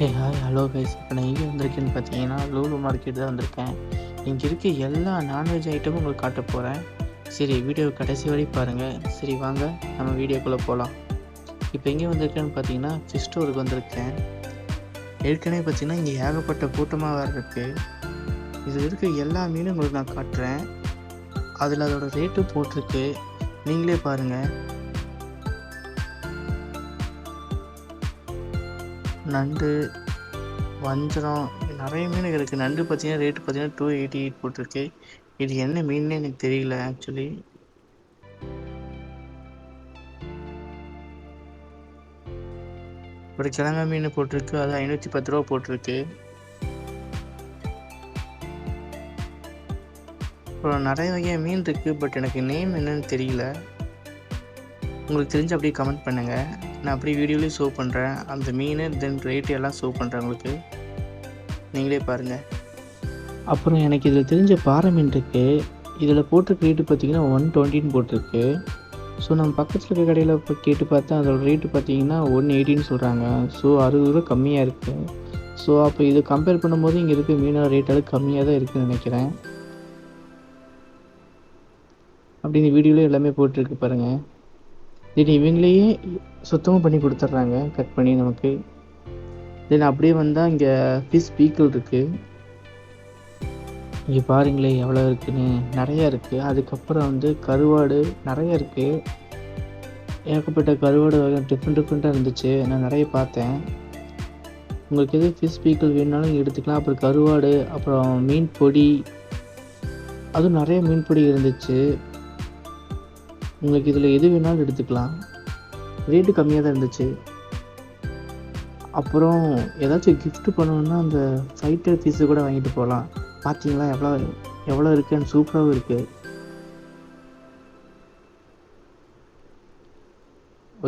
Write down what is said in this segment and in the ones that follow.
Hi hello guys. இப்போ நான் எங்கே வந்திருக்கேன்னு பார்த்தீங்கன்னா லூலு மார்க்கெட் தான் வந்திருக்கேன். இங்கே இருக்க எல்லா நான்வெஜ் ஐட்டமும் உங்களுக்கு காட்ட போகிறேன். சரி, வீடியோ கடைசி வரை பாருங்கள். சரி வாங்க நம்ம வீடியோக்குள்ளே போகலாம். இப்போ எங்கே வந்திருக்கேன்னு பார்த்தீங்கன்னா ஃபிஷ் ஸ்டோருக்கு வந்திருக்கேன். ஏற்கனவே பார்த்தீங்கன்னா இங்கே ஏகப்பட்ட கூட்டமாக வேறு இருக்குது. இதில் இருக்க எல்லா மீனும் உங்களுக்கு நான் காட்டுறேன். அதில் அதோட ரேட்டும் போட்டிருக்கு, நீங்களே பாருங்கள். நண்டு, வஞ்சரம், நிறைய மீன் இருக்குது. நண்டு பார்த்தீங்கன்னா ரேட்டு பார்த்தீங்கன்னா 288 போட்டிருக்கு. இது என்ன மீன்னே எனக்கு தெரியல ஆக்சுவலி. ஒரு கிழங்கா மீன் போட்டிருக்கு, அது 510 ரூபா போட்டிருக்கு. அப்புறம் நிறைய வகையாக மீன் இருக்குது, பட் எனக்கு நேம் என்னன்னு தெரியல. உங்களுக்கு தெரிஞ்சு அப்படியே கமெண்ட் பண்ணுங்கள். நான் அப்படியே வீடியோலேயும் ஷோ பண்ணுறேன் அந்த மீன், தென் ரேட்டு எல்லாம் ஷோ பண்ணுறேன் உங்களுக்கு, நீங்களே பாருங்கள். அப்புறம் எனக்கு இதில் தெரிஞ்ச பாறை மீன் இருக்குது. இதில் போட்டிருக்க ரேட்டு பார்த்தீங்கன்னா 120 போட்டிருக்கு. ஸோ நம்ம பக்கத்தில் இருக்க கடையில் இப்போ கேட்டு பார்த்தா அதோட ரேட்டு பார்த்தீங்கன்னா 180 சொல்கிறாங்க. ஸோ 60 ரூபா கம்மியாக இருக்குது. ஸோ அப்போ இதை கம்பேர் பண்ணும்போது இங்கே இருக்க மீனோட ரேட்டாலும் கம்மியாக தான் இருக்குதுன்னு நினைக்கிறேன். அப்படி இந்த வீடியோவில் எல்லாமே போட்டிருக்கு பாருங்கள். தென் இவங்களையே சுத்தமாக பண்ணி கொடுத்துட்றாங்க, கட் பண்ணி நமக்கு. தென் அப்படியே வந்தால் இங்கே ஃபிஷ் பீக்கிள் இருக்குது. இங்கே பாருங்களேன் எவ்வளோ இருக்குன்னு, நிறையா இருக்குது. அதுக்கப்புறம் கருவாடு நிறைய இருக்குது. ஏகப்பட்ட கருவாடு வகை டிஃப்ரெண்ட்டாக இருந்துச்சு, நான் நிறைய பார்த்தேன். உங்களுக்கு எது ஃபிஷ் பீக்கிள் வேணுனாலும் எடுத்துக்கலாம். அப்புறம் கருவாடு, அப்புறம் மீன் பொடி, அதுவும் நிறைய மீன் பொடி இருந்துச்சு. உங்களுக்கு இதில் எது வேணாலும் எடுத்துக்கலாம், ரேட்டு கம்மியாக தான் இருந்துச்சு. அப்புறம் ஏதாச்சும் கிஃப்ட் பண்ணணுன்னா அந்த ஃபைட்டர் பீஸு கூட வாங்கிட்டு போகலாம். பார்த்தீங்களா எவ்வளோ இருக்குன்னு, சூப்பராகவும் இருக்குது.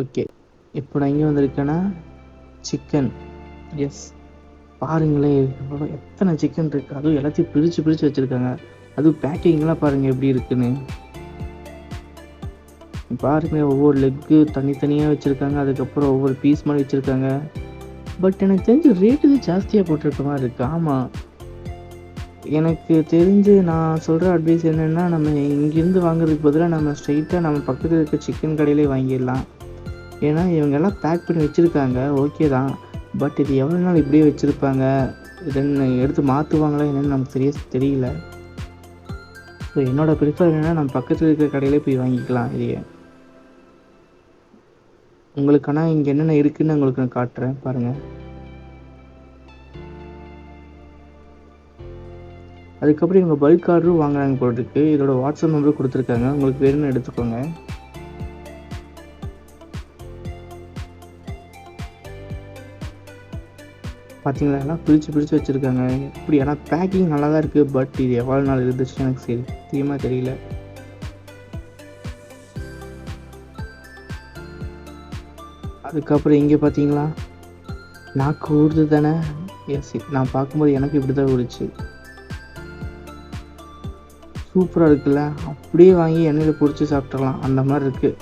ஓகே, இப்போ நான் இங்கே வந்திருக்கேன்னா சிக்கன். எஸ், பாருங்களேன் எத்தனை சிக்கன் இருக்குது. அதுவும் எல்லாத்தையும் பிரித்து வச்சுருக்காங்க. அதுவும் பேக்கிங்லாம் பாருங்கள் எப்படி இருக்குன்னு. பாருங்கள், ஒவ்வொரு லெக்கு தனித்தனியாக வச்சுருக்காங்க. அதுக்கப்புறம் ஒவ்வொரு பீஸ் மாதிரி வச்சுருக்காங்க. பட் எனக்கு தெரிஞ்சு ரேட்டு ஜாஸ்தியாக போட்டிருக்க மாதிரி இருக்குது. ஆமாம், எனக்கு தெரிஞ்சு நான் சொல்கிற அட்வைஸ் என்னென்னா, நம்ம இங்கேருந்து வாங்குறதுக்கு பதிலாக நம்ம ஸ்ட்ரைட்டாக நம்ம பக்கத்தில் இருக்க சிக்கன் கடையிலே வாங்கிடலாம். ஏன்னா இவங்கெல்லாம் பேக் பண்ணி வச்சுருக்காங்க, ஓகே தான். பட் இது எவ்வளோ நாள் இப்படியே வச்சுருப்பாங்க, இதென்னு எடுத்து மாற்றுவாங்களா என்னென்னு நமக்கு தெரியல. ஸோ என்னோடய ப்ரிஃபர் என்னென்னா நம்ம பக்கத்தில் இருக்கிற கடையிலே போய் வாங்கிக்கலாம் இதையே. உங்களுக்கு ஆனால் இங்கே என்னென்ன இருக்குதுன்னு உங்களுக்கு நான் காட்டுறேன் பாருங்கள். அதுக்கப்புறம் இவங்க பல்க் ஆர்டரும் வாங்குறாங்க போட்டுருக்கு. இதோட வாட்ஸ்அப் நம்பரும் கொடுத்துருக்காங்க, உங்களுக்கு வேணும்னு எடுத்துக்கோங்க. பார்த்தீங்களா, எல்லாம் பிரித்து வச்சுருக்காங்க. இப்படி ஆனால் பேக்கிங் நல்லா தான் இருக்குது. பட் இது எவ்வளோ நாள் இருந்துச்சுன்னு எனக்கு சத்தியமாக தெரியல. அதுக்கப்புறம் இங்கே பார்த்தீங்களா, நாக்கு ஊறுது தானே. எஸ், நான் பார்க்கும்போது எனக்கு இப்படி தான் ஊறிச்சு. சூப்பராக இருக்குல்ல, அப்படியே வாங்கி எண்ணெயில் பொரிச்சு சாப்பிட்றலாம், அந்த மாதிரி இருக்குது.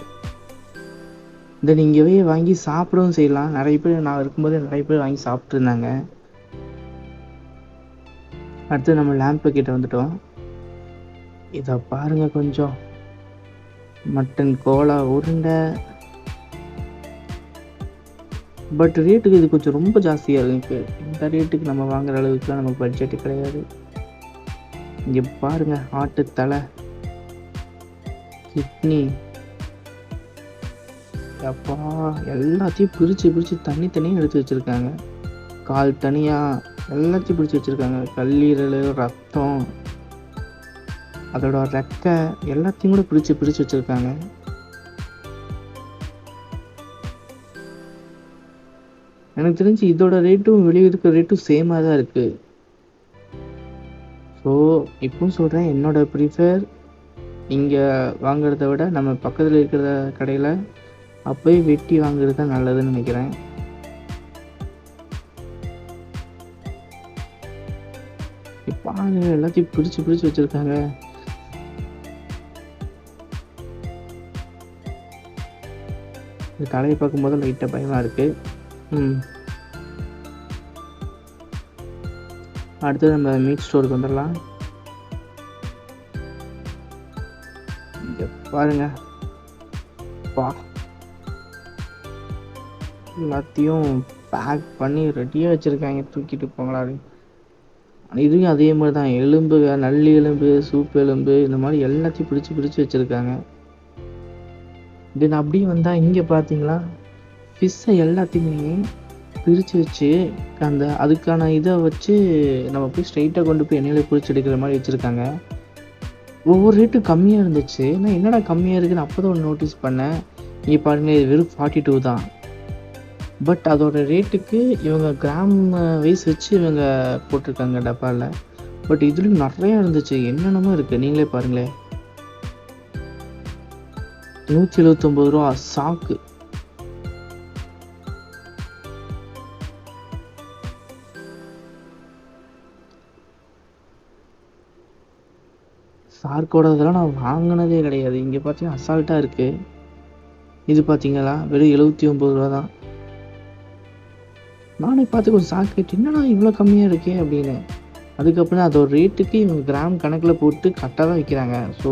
தென் இங்கேவே வாங்கி சாப்பிடவும் செய்யலாம். நிறைய பேர் நான் இருக்கும்போது நிறைய பேர் வாங்கி சாப்பிட்ருந்தாங்க. அடுத்து நம்ம லேம்பு கிட்ட வந்துட்டோம். இதை பாருங்கள், கொஞ்சம் மட்டன் கோலா உருண்டை. பட் ரேட்டுக்கு இது கொஞ்சம் ரொம்ப ஜாஸ்தியாக இருக்குது. இந்த ரேட்டுக்கு நம்ம வாங்குகிற அளவுக்குலாம் நமக்கு பட்ஜெட்டு கிடையாது. இங்கே பாருங்கள், ஆட்டு தலை, கிட்னி, அப்பா எல்லாத்தையும் பிரித்து தனித்தனியாக எடுத்து வச்சுருக்காங்க. கால் தனியாக எல்லாத்தையும் பிரித்து வச்சுருக்காங்க. கல்லீரல், ரத்தம், அதோட ரெக்கை எல்லாத்தையும் கூட பிரித்து வச்சுருக்காங்க. எனக்கு தெரிஞ்சு இதோட ரேட்டும் வெளியே இருக்கிற ரேட்டும் சேமாக தான் இருக்குது. ஸோ இப்பவும் சொல்கிறேன், என்னோடய ப்ரிஃபர் இங்கே வாங்குறத விட நம்ம பக்கத்தில் இருக்கிற கடையில் அப்போயே வெட்டி வாங்குறது தான் நல்லதுன்னு நினைக்கிறேன். இப்போ எல்லாத்தையும் பிரித்து வச்சுருக்காங்க. இந்த தலையை பார்க்கும்போது லைட்டாக பயமாக இருக்குது. அடுத்தது நம்ம மீட் ஸ்டோருக்கு வந்துடலாம். இங்கே பாருங்க, பா எல்லாத்தையும் பேக் பண்ணி ரெடியாக வச்சுருக்காங்க, தூக்கிட்டு போங்களாரு. இதுவும் அதே மாதிரி தான், எலும்பு, நல்லி எலும்பு, சூப்பு எலும்பு, இந்த மாதிரி எல்லாத்தையும் பிடிச்சி பிடிச்சி வச்சுருக்காங்க. தென் அப்படியே வந்தால் இங்கே பார்த்தீங்களா, ஃபிஷ்ஷை எல்லாத்தையுமே பிரித்து வச்சு அதுக்கான இதை வச்சு நம்ம போய் ஸ்ட்ரைட்டாக கொண்டு போய் எண்ணெயில் பிடிச்சி எடுக்கிற மாதிரி வச்சுருக்காங்க. ஒவ்வொரு ரேட்டும் கம்மியாக இருந்துச்சு. நான் என்னடா கம்மியாக இருக்குதுன்னு அப்போ தான் ஒன்று நோட்டீஸ் பண்ணேன். இங்கே பாருங்கள், இது வெறும் 42 தான். பட் அதோட ரேட்டுக்கு இவங்க கிராம் வைஸ் வச்சு இவங்க போட்டிருக்காங்க டப்பாவில். பட் இதுலேயும் நிறையா இருந்துச்சு, என்னென்னமோ இருக்குது, நீங்களே பாருங்களேன். 179 ரூபா சாக்கு. சார்க்கோட இதெல்லாம் நான் வாங்கினதே கிடையாது. இங்கே பார்த்தீங்கன்னா அசால்ட்டாக இருக்குது. இது பார்த்தீங்களா, வெறும் 79 ரூபா தான். நானே பார்த்து ஒரு சாக்கு கேட்டு, என்னடா இவ்வளோ கம்மியாக இருக்கே அப்படின்னு. அதுக்கப்புறம் அதோட ரேட்டுக்கு இவங்க கிராம் கணக்கில் போட்டு கரெக்டாக தான் விற்கிறாங்க. ஸோ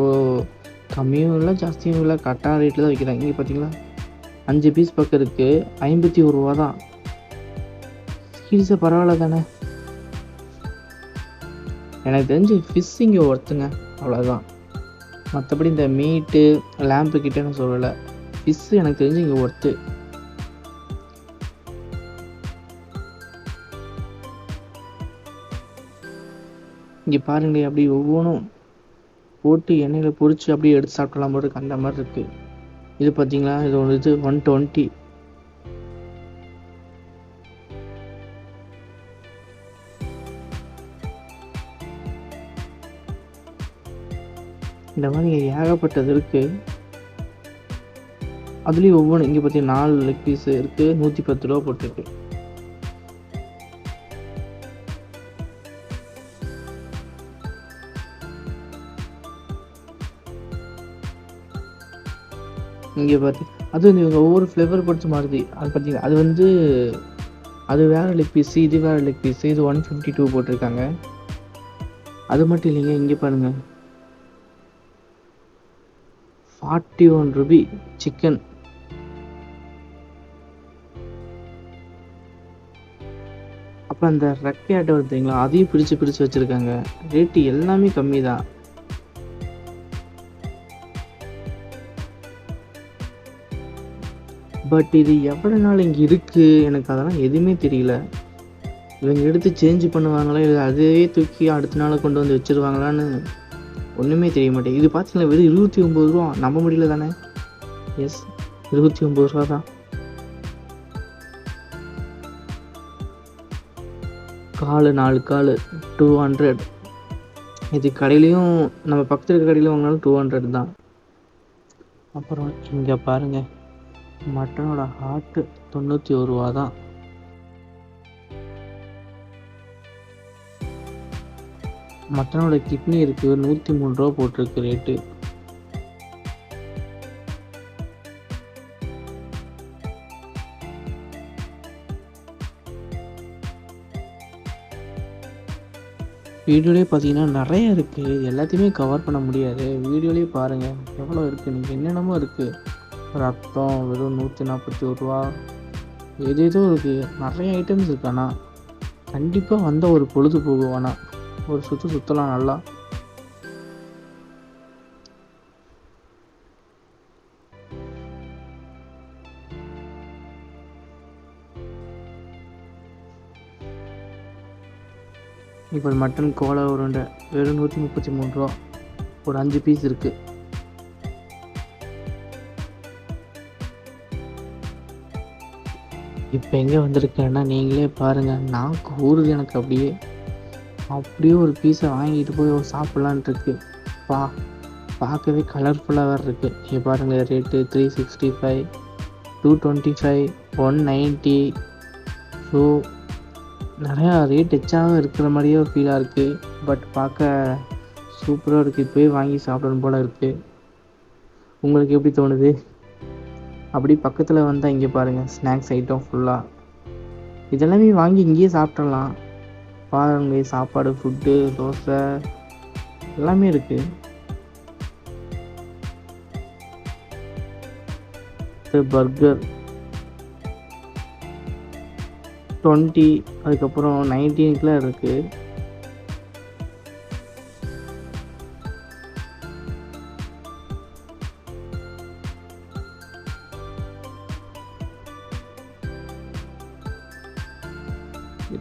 கம்மியும் இல்லை ஜாஸ்தியும் இல்லை, கரெக்டான ரேட்டில் தான் விற்கிறாங்க. இங்கே பார்த்தீங்களா 5 பீஸ் பக்கம் இருக்குது, 51 ரூபா தான். சீரியஸாக பரவாயில்ல தானே. எனக்கு தெரிஞ்சு ஃபிஷ் இங்கே ஒர்த்துங்க, அவ்வளோதான். மற்றபடி இந்த மீட்டு லேம்பு கிட்டேன்னு சொல்லலை, ஃபிஷ்ஷு எனக்கு தெரிஞ்சு இங்கே ஒர்த்து. இங்கே பாருங்களே, அப்படி ஒவ்வொன்றும் போட்டு எண்ணெயில் பொரிச்சு அப்படியே எடுத்து சாப்பிடலாம் போது அந்த மாதிரி இருக்குது. இது பார்த்தீங்களா, இது ஒன்று, இது 120. இந்த மாதிரி ஏகப்பட்டது இருக்குது. அதுலேயும் ஒவ்வொன்று இங்கே பார்த்தீங்கன்னா 4 லெக் பீஸு இருக்குது, 110 ரூபா போட்டிருக்கு. இங்கே பார்த்து அது வந்து இவங்க ஒவ்வொரு ஃப்ளேவர் பொறுத்து மாறுது. அது பார்த்தீங்கன்னா அது வந்து அது வேறு லெக் பீஸு, இது வேறு லெக் பீஸு. இது 152 போட்டிருக்காங்க. அது மட்டும் இல்லைங்க, இங்கே பாருங்கள் 41 ரூபி சிக்கன். அப்போ அந்த ரெக்கையாட்டை வருதுங்களா, அதையும் பிரித்து பிரித்து வச்சுருக்காங்க. ரேட்டு எல்லாமே கம்மி தான். பட் இது எவ்வளோ நாள் இங்கே இருக்குது, எனக்கு அதெல்லாம் எதுவுமே தெரியல. இவங்க எடுத்து சேஞ்ச் பண்ணுவாங்களா, இல்லை அதையே தூக்கி அடுத்த நாள் கொண்டு வந்து வச்சுருவாங்களான்னு ஒன்றுமே தெரிய மாட்டேங்குது. இது பார்த்தீங்கன்னா வெறும் 29 ரூபா. நம்ப முடியல தானே. எஸ், 29 ரூபா தான். கால் 4 கால் 200. இது கடையிலையும் நம்ம பக்கத்தில் இருக்க கடையிலையும் வாங்கினாலும் 200 தான். அப்புறம் இங்கே பாருங்கள், மட்டனோட ஹார்ட்டு 91 ரூபா தான். மட்டனோட கிட்னி இருக்குது, 103 ரூபா போட்டிருக்கு ரேட்டு. வீடியோலேயே பார்த்தீங்கன்னா நிறைய இருக்குது, எல்லாத்தையுமே கவர் பண்ண முடியாது. வீடியோலேயே பாருங்கள் எவ்வளோ இருக்குது, நீங்கள் என்னென்னமோ இருக்குது. ரத்தம் வெறும் 141 ரூபா, ஏதேதோ இருக்குது, நிறைய ஐட்டம்ஸ் இருக்கு. ஆனால் கண்டிப்பாக வந்த ஒரு பொழுது போகும், ஆனால் ஒரு சுற்றலாம் நல்லா. இப்போ மட்டன் கோலா உருண்டை வெறும் 133 ரூபா, ஒரு 5 பீஸ் இருக்குது. இப்போ எங்கே வந்திருக்கேன்னா நீங்களே பாருங்கள், நாக்கு ஊறுது எனக்கு. அப்படியே ஒரு பீஸை வாங்கிட்டு போய் சாப்பிட்லான்ட்டு இருக்கு. பார்க்கவே கலர்ஃபுல்லாக வேறு இருக்குது. இங்கே பாருங்கள், ரேட்டு 365, 225, 190. ஸோ நிறையா ரேட் எச்சாகவும் இருக்கிற மாதிரியே ஒரு ஃபீலாக இருக்குது. பட் பார்க்க சூப்பராக இருக்குது. இப்போயே வாங்கி சாப்பிடணும் போல் இருக்குது. உங்களுக்கு எப்படி தோணுது? அப்படி பக்கத்தில் வந்தால் இங்கே பாருங்கள், ஸ்நாக்ஸ் ஐட்டம் ஃபுல்லாக இதெல்லாமே வாங்கி இங்கேயே சாப்பிட்றலாம். பாருங்க சாப்பாடு, ஃபுட்டு, தோசை எல்லாமே இருக்குது. பர்கர் 20 அதுக்கப்புறம் 19க்குலாம் இருக்குது.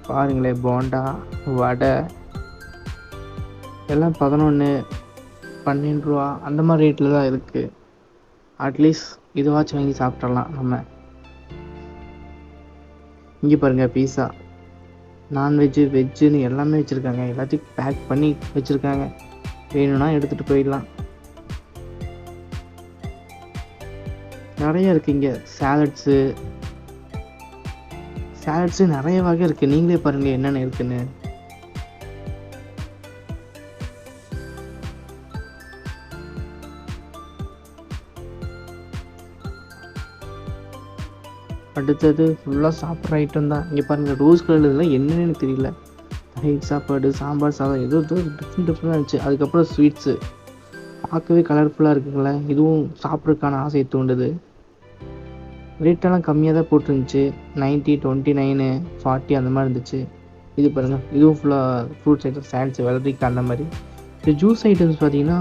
பாருங்களேன் போண்டா, வடை எல்லாம் 11, 12 ரூபா அந்த மாதிரி ரேட்டில் தான் இருக்குது. அட்லீஸ்ட் இதுவாச்சும் வாங்கி சாப்பிட்றலாம் நம்ம. இங்கே பாருங்கள் பீஸா, நான்வெஜ்ஜு வெஜ்ஜுன்னு எல்லாமே வச்சுருக்காங்க. எல்லாத்தையும் பேக் பண்ணி வச்சுருக்காங்க. வேணும்னா எடுத்துகிட்டு போயிடலாம். நிறைய இருக்குது இங்கே. சாலட்ஸு நிறைய வகை இருக்குது. நீங்களே பாருங்கள் என்னென்ன இருக்குன்னு. அடுத்தது ஃபுல்லாக சாப்பிட்ற ஐட்டம் தான். இங்கே பாருங்கள் ரோஸ் கலர் இதெல்லாம் என்னன்னு எனக்கு தெரியல. தயிர் சாப்பாடு, சாம்பார் சாதம் ஏதோ டிஃப்ரெண்டாக இருந்துச்சு. அதுக்கப்புறம் ஸ்வீட்ஸு பார்க்கவே கலர்ஃபுல்லாக இருக்குங்களே. இதுவும் சாப்பிட்றதுக்கான ஆசையை தூண்டுது. ரேட்டெல்லாம் கம்மியாக தான் போட்டுருந்துச்சு. 90, 29, 40 அந்த மாதிரி இருந்துச்சு. இது பாருங்கள், இதுவும் ஃபுல்லாக ஃப்ரூட்ஸ் ஐட்டம், சாண்ட்ஸ், வெள்ளரிக்காய் அந்த மாதிரி. இந்த ஜூஸ் ஐட்டம்ஸ் பார்த்தீங்கன்னா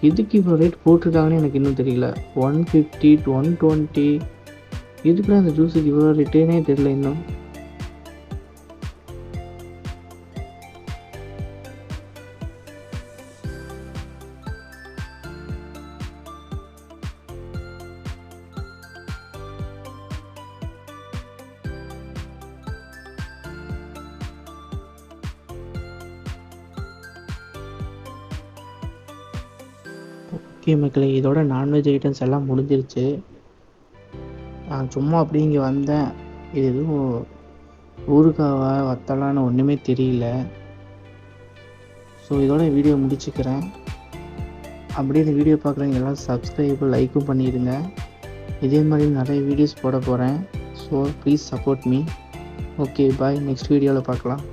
எதுக்கு இவ்வளோ ரேட் போட்டிருக்காங்கன்னு எனக்கு இன்னும் தெரியல. 150 to 120 எதுக்குலாம் இந்த ஜூஸுக்கு இவ்வளோ ரேட்டேனே தெரியல இன்னும். ஓகே மக்களே, இதோட நான்வெஜ் ஐட்டம்ஸ் எல்லாம் முடிஞ்சிருச்சு. நான் சும்மா அப்படி இங்கே வந்தேன். இது எதுவும் ஊறுகாவா வத்தலான்னு ஒன்றுமே தெரியல. ஸோ இதோட வீடியோ முடிச்சுக்கிறேன். அப்படியே இந்த வீடியோ பார்க்குறவங்க எல்லாம் சப்ஸ்கிரைப் லைக்கும் பண்ணிடுங்க. இதே மாதிரி நிறைய வீடியோஸ் போட போகிறேன். So please support me. Okay bye, next வீடியோவில் பார்க்கலாம்.